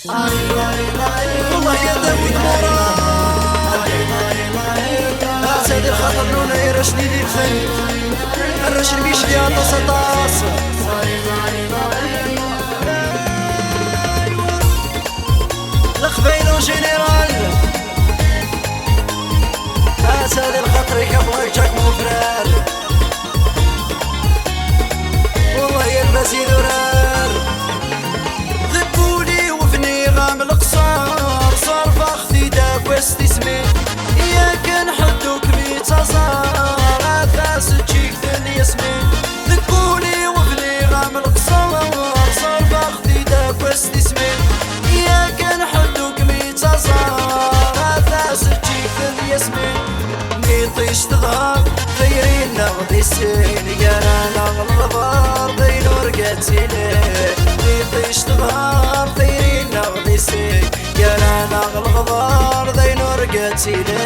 والله يا داوود مراد أسد الخطر نونا يرشني لي الفن الرش الميش لي عطاس عطاس الخبيلو جينيرال أسد الخطر يكبر جاك مفرار والله يا المزيد ورار ذبولي وفني غام القصار صار فاختي داك واستسمي يا كان حدوك بيتصار أثاس تجيك ثاني اسمي ذبولي وفني غام القصار صار فاختي داك واستسمي يا كان حدوك بيتصار أثاس تجيك ثاني اسمي ميطيش تظهر غيري نغضي السين يا انا الغبار بين ورقتيني ميطيش تظهر غيري نغضي السين يا انا الغبار بين ورقتيني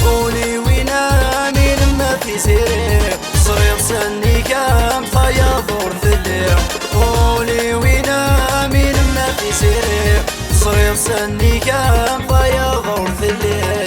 قولي وينا مين ما في سيري صرير سني كام فيضور ذلي قولي وينا مين ما في سيري صرير سني كام فيضور ذلي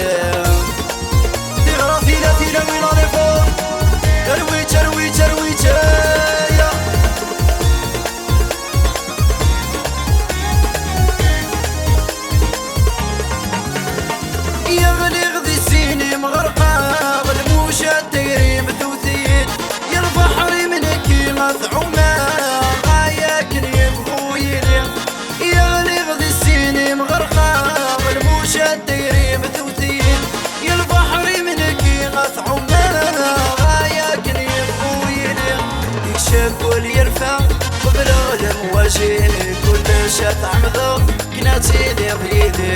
كل يرفع وبالغلم واجيه كل شاف عمضه كناتي لي بيدي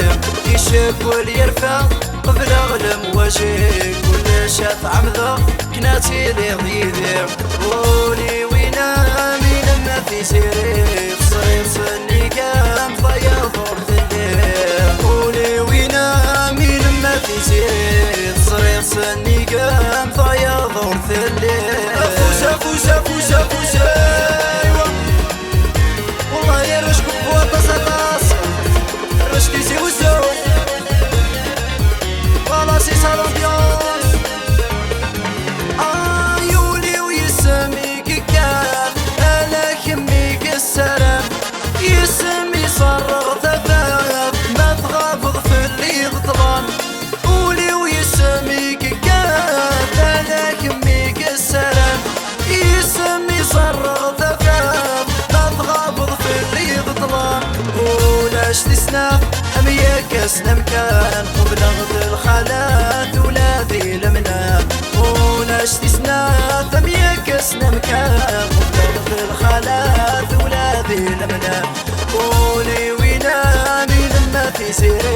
يشب كل يرفع وبالغلم واجيه كل شاف عمضه كناتي لي بيدي قولي وينا مين ما في سيري صير سني كام فيضور ذلي قولي وينا مين ما في سيري صير سني كام فيضور ذلي فوسه فوسه فوسه فوسه والله يا رشق بوطس عطاس رشقي سي وزو والله سي سالامبيونس يولي ويسميك كاف انا كميك السلام يسمي صرغ ثفاف ما تغافض في اللي ظلام قولي ويسميك كاف انا كميك السلام يسمي صرغ ثفاف ما تغافض في اللي ظلام ولاش تسناف امياك اسنا مكان وبنغض الخالات ولا ذي المنام ولاش تسناف امياك اسنا مكان وبنغض الخالات ولا ذي المنام قولي وينا مين ما في سيري